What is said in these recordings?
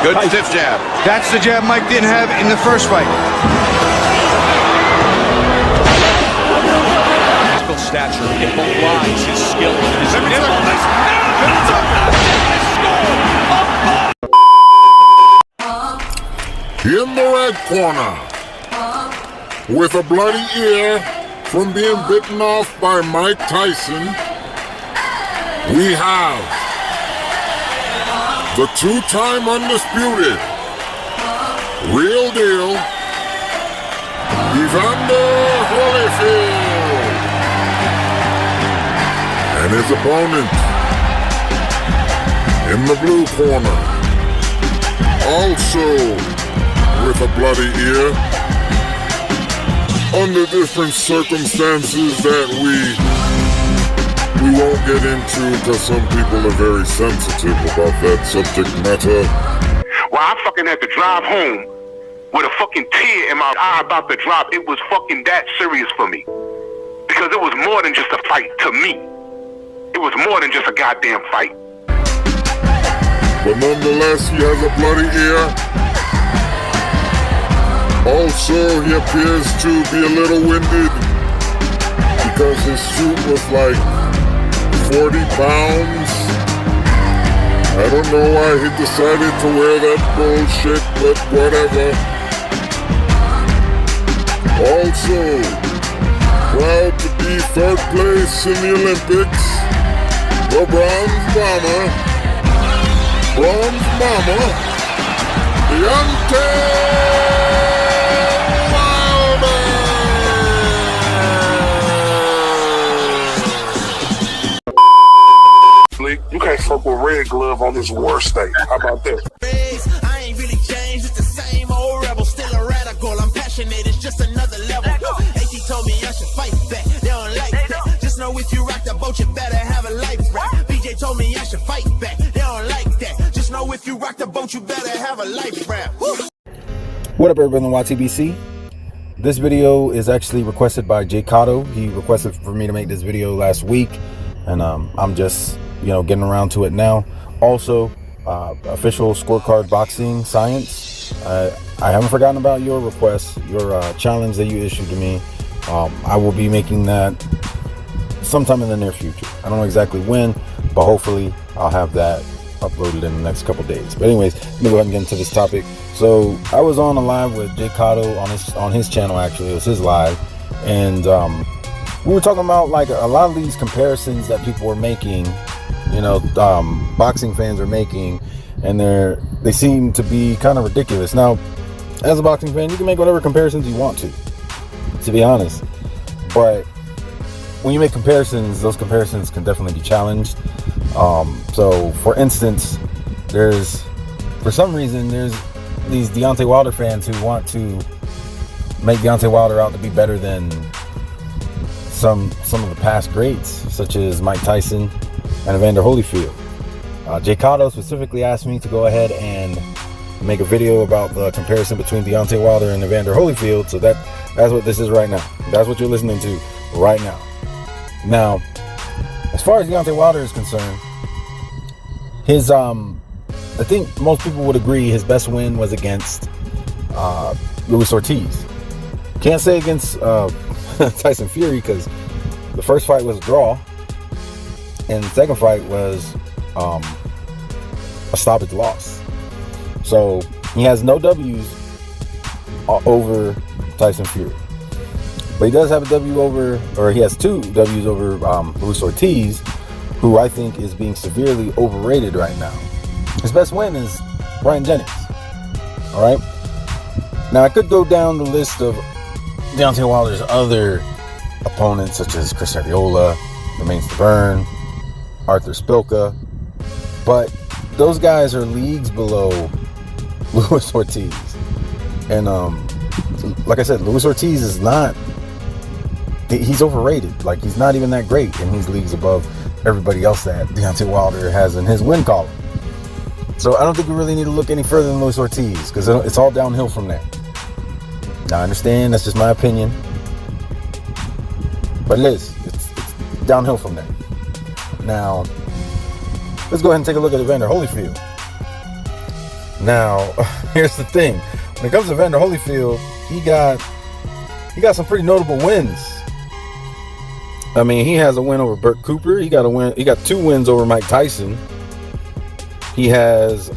Good stiff jab. That's the jab Mike didn't have in the first fight. Physical stature in both lines, his skill, his nimbleness. In the red corner, with a bloody ear from being bitten off by Mike Tyson, we have the two-time undisputed, real deal, Evander Holyfield, and his opponent in the blue corner, also with a bloody ear, under different circumstances that we won't get into because some people are very sensitive about that subject matter. Well, I fucking had to drive home with a fucking tear in my eye about the drop. It was fucking that serious for me. Because it was more than just a fight to me. It was more than just a goddamn fight. But nonetheless, he has a bloody ear. Also, he appears to be a little winded because his suit was like 40 pounds. I don't know why he decided to wear that bullshit, but whatever. Also, proud to be third place in the Olympics, the bronze bomber, Deontay. You can't fuck with Red Glove on this worst day. How about that? I ain't really changed, it's the same old rebel, still a radical. I'm passionate, it's just another level. AC told me I should fight back, they don't like that. Just know if you rock the boat, you better have a life raft. BJ told me I should fight back, they don't like that. Just know if you rock the boat, you better have a life raft. What up, everybody on YTBC? This video is actually requested by Cotto. He requested for me to make this video last week, and I'm just getting around to it now. Also, official scorecard boxing science. I haven't forgotten about your request, your challenge that you issued to me. I will be making that sometime in the near future. I don't know exactly when, but hopefully I'll have that uploaded in the next couple days. But anyways, let me go ahead and get into this topic. So I was on a live with Cotto on his channel. Actually, it was his live, and we were talking about like a lot of these comparisons that people were making. Boxing fans are making, and they seem to be kind of ridiculous. Now, as a boxing fan, you can make whatever comparisons you want to be honest. But when you make comparisons, those comparisons can definitely be challenged. So, for instance, for some reason, there's these Deontay Wilder fans who want to make Deontay Wilder out to be better than some of the past greats, such as Mike Tyson and Evander Holyfield. Cotto specifically asked me to go ahead and make a video about the comparison between Deontay Wilder and Evander Holyfield. So that's what this is right now. That's what you're listening to right now. Now, as far as Deontay Wilder is concerned, his I think most people would agree his best win was against Luis Ortiz. Can't say against Tyson Fury because the first fight was a draw, and the second fight was a stoppage loss. So he has no W's over Tyson Fury, but he does have a W over, or he has two W's over Luis Ortiz, who I think is being severely overrated right now. His best win is Brian Jennings. All right. Now I could go down the list of Deontay Wilder's other opponents, such as Chris Arreola, Romain Stavern, Arthur Spilka, but those guys are leagues below Luis Ortiz. And like I said, Luis Ortiz is not, he's overrated. Like, he's not even that great, and he's leagues above everybody else that Deontay Wilder has in his win column. So I don't think we really need to look any further than Luis Ortiz, because it's all downhill from there. Now I understand that's just my opinion, but it's downhill from there. Now let's go ahead and take a look at Evander Holyfield. Now, here's the thing. When it comes to Evander Holyfield, he got some pretty notable wins. I mean, he has a win over Burt Cooper. He got 2 wins over Mike Tyson. He has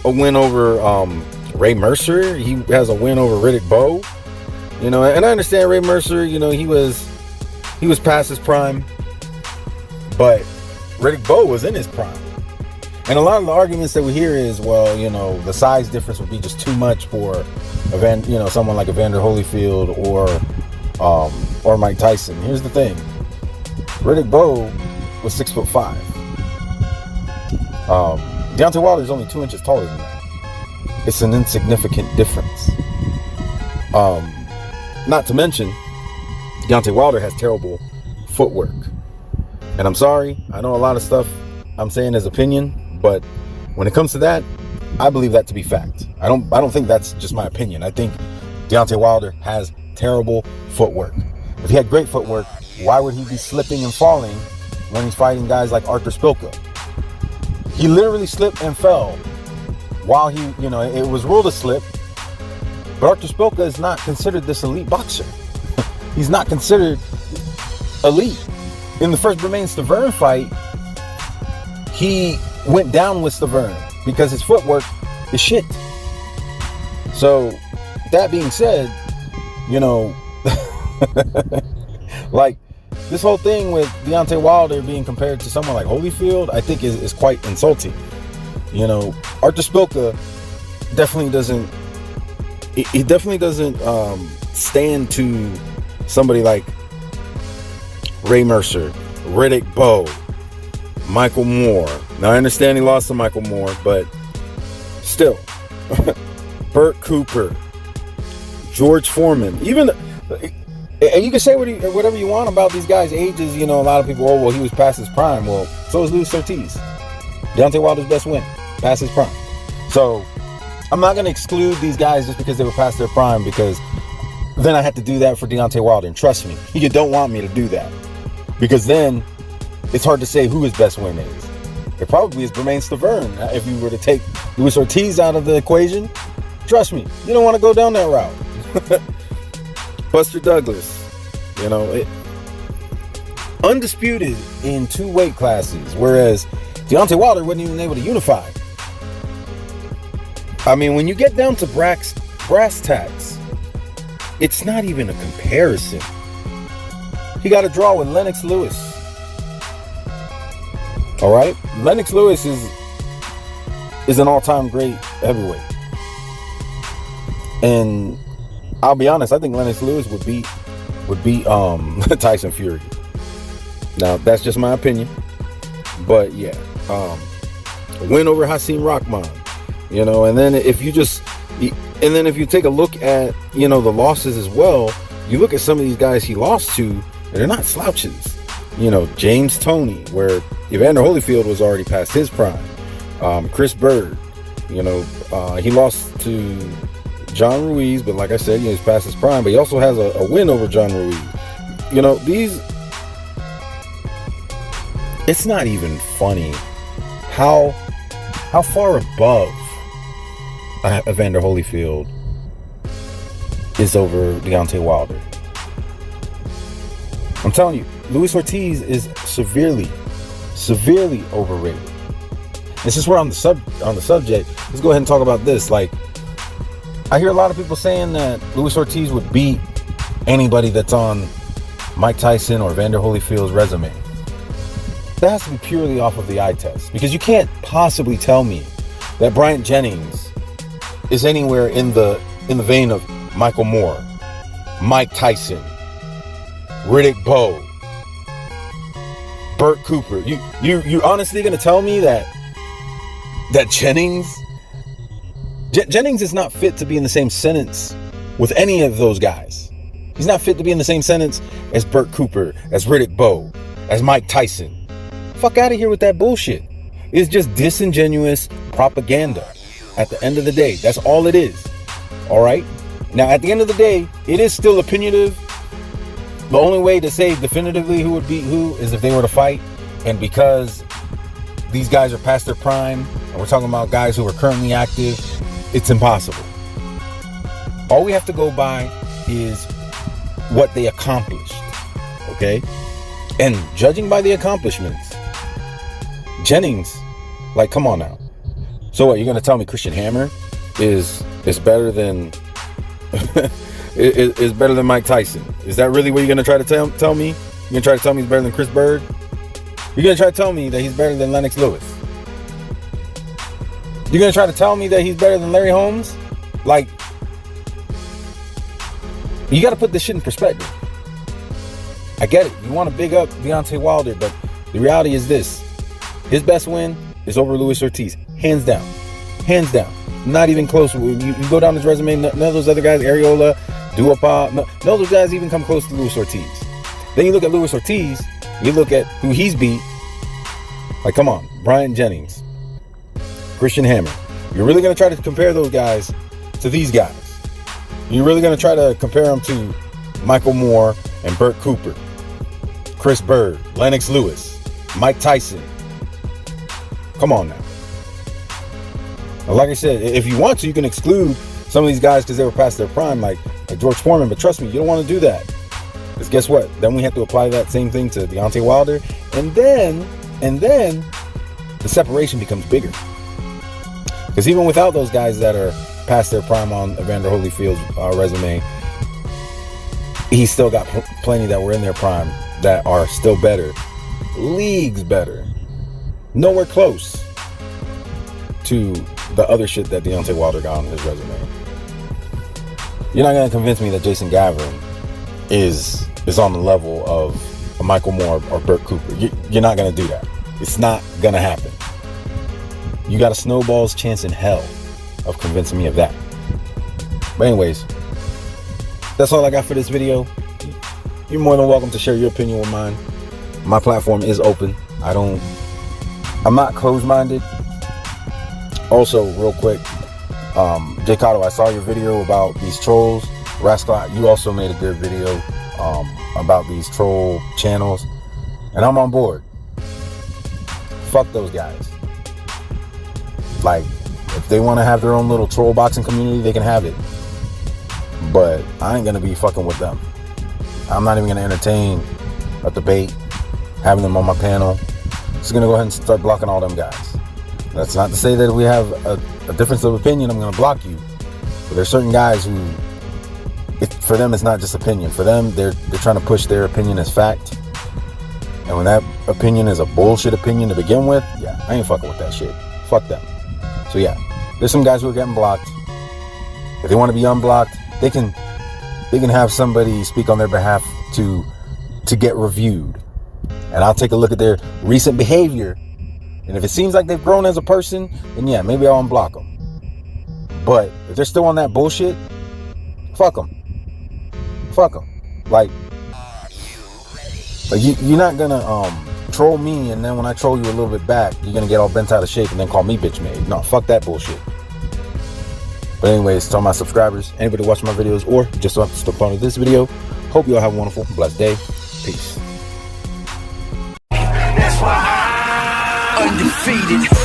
a win over Ray Mercer. He has a win over Riddick Bowe. You know, and I understand Ray Mercer, you know, he was past his prime, but Riddick Bowe was in his prime. And a lot of the arguments that we hear is, well, you know, the size difference would be just too much for someone like Evander Holyfield or Mike Tyson. Here's the thing. Riddick Bowe was 6'5". Deontay Wilder is only 2 inches taller than that. It's an insignificant difference. Not to mention, Deontay Wilder has terrible footwork. And I'm sorry, I know a lot of stuff I'm saying is opinion, but when it comes to that, I believe that to be fact. I don't think that's just my opinion. I think Deontay Wilder has terrible footwork. If he had great footwork, why would he be slipping and falling when he's fighting guys like Arthur Spilka? He literally slipped and fell while it was ruled a slip. But Arthur Spilka is not considered this elite boxer. He's not considered elite. In the first Bermane-Stavern fight, he went down with Stavern because his footwork is shit. So, that being said, you know, like, this whole thing with Deontay Wilder being compared to someone like Holyfield, I think is quite insulting. You know, Arthur Spilka definitely doesn't stand to somebody like Ray Mercer, Riddick Bowe, Michael Moore. Now, I understand he lost to Michael Moore, but still, Burt Cooper, George Foreman, even, and you can say whatever you want about these guys' ages. You know, a lot of people, he was past his prime. Well, so is Luis Ortiz. Deontay Wilder's best win, past his prime. So, I'm not going to exclude these guys just because they were past their prime, because then I had to do that for Deontay Wilder. And trust me, you don't want me to do that, because then it's hard to say who his best win is. It probably is Bermane-Stavern. If you were to take Luis Ortiz out of the equation, trust me, you don't want to go down that route. Buster Douglas, you know, undisputed in 2 weight classes, whereas Deontay Wilder wasn't even able to unify. I mean, when you get down to brass tacks, it's not even a comparison. He got a draw with Lennox Lewis. All right, Lennox Lewis is an all-time great heavyweight, and I'll be honest, I think Lennox Lewis would beat Tyson Fury. Now, that's just my opinion, but yeah, a win over Hasim Rahman. You know, and then if you take a look at, you know, the losses as well, you look at some of these guys he lost to, and they're not slouches. You know, James Toney, where Evander Holyfield was already past his prime. Chris Bird, you know, he lost to John Ruiz, but like I said, he's past his prime, but he also has a win over John Ruiz. You know, it's not even funny how far above Evander Holyfield is over Deontay Wilder. I'm telling you, Luis Ortiz is severely overrated. And since we're on the subject, let's go ahead and talk about this. Like, I hear a lot of people saying that Luis Ortiz would beat anybody that's on Mike Tyson or Evander Holyfield's resume. That has to be purely off of the eye test, because you can't possibly tell me that Bryant Jennings is anywhere in the vein of Michael Moore, Mike Tyson, Riddick Bowe, Burt Cooper. You honestly gonna tell me that Jennings is not fit to be in the same sentence with any of those guys? He's not fit to be in the same sentence as Burt Cooper, as Riddick Bowe, as Mike Tyson. Fuck out of here with that bullshit. It's just disingenuous propaganda. At the end of the day, that's all it is. All right? Now, at the end of the day, it is still opinionative. The only way to say definitively who would beat who is if they were to fight. And because these guys are past their prime, and we're talking about guys who are currently active, it's impossible. All we have to go by is what they accomplished, okay? And judging by the accomplishments, Jennings, like, come on now. So what, you're gonna tell me Christian Hammer is better than is better than Mike Tyson? Is that really what you're gonna try to tell me? You're gonna try to tell me he's better than Chris Bird? You're gonna try to tell me that he's better than Lennox Lewis? You're gonna try to tell me that he's better than Larry Holmes? Like, you gotta put this shit in perspective. I get it. You want to big up Deontay Wilder, but the reality is this. His best win is over Luis Ortiz. Hands down. Hands down. Not even close. You go down his resume, none of those other guys, Areola, Duopa, none of those guys even come close to Luis Ortiz. Then you look at Luis Ortiz, you look at who he's beat. Like, come on. Brian Jennings, Christian Hammer. You're really going to try to compare those guys to these guys? You're really going to try to compare them to Michael Moore and Burt Cooper, Chris Bird, Lennox Lewis, Mike Tyson? Come on now. Like I said, if you want to, you can exclude some of these guys because they were past their prime, like George Foreman. But trust me, you don't want to do that. Because guess what? Then we have to apply that same thing to Deontay Wilder. And then the separation becomes bigger. Because even without those guys that are past their prime on Evander Holyfield's resume, he's still got plenty that were in their prime that are still better. Leagues better. Nowhere close to the other shit that Deontay Wilder got on his resume. You're not going to convince me that Jason Gavin is on the level of a Michael Moore or Burt Cooper. You're not going to do that. It's not going to happen. You got a snowball's chance in hell of convincing me of that. But anyways, that's all I got for this video. You're more than welcome to share your opinion with mine. My platform is open. I'm not closed-minded. Also, real quick, J. Cotto, I saw your video about these trolls. Rascal, you also made a good video about these troll channels, and I'm on board. Fuck those guys. Like, if they want to have their own little troll boxing community, they can have it. But I ain't gonna be fucking with them. I'm not even gonna entertain a debate, having them on my panel. Just gonna go ahead and start blocking all them guys. That's not to say that if we have a difference of opinion, I'm gonna block you. But there's certain guys who, for them, it's not just opinion. For them, they're trying to push their opinion as fact. And when that opinion is a bullshit opinion to begin with, yeah, I ain't fucking with that shit. Fuck them. So yeah, there's some guys who are getting blocked. If they want to be unblocked, they can have somebody speak on their behalf to get reviewed. And I'll take a look at their recent behavior. And if it seems like they've grown as a person, then yeah, maybe I'll unblock them. But if they're still on that bullshit, fuck them. Fuck them. Like you're not gonna troll me, and then when I troll you a little bit back, you're gonna get all bent out of shape and then call me bitch made. No, fuck that bullshit. But anyways, to all my subscribers, anybody watching my videos, or just up to the point of this video, hope you all have a wonderful, blessed day. Peace. That's why I'm undefeated.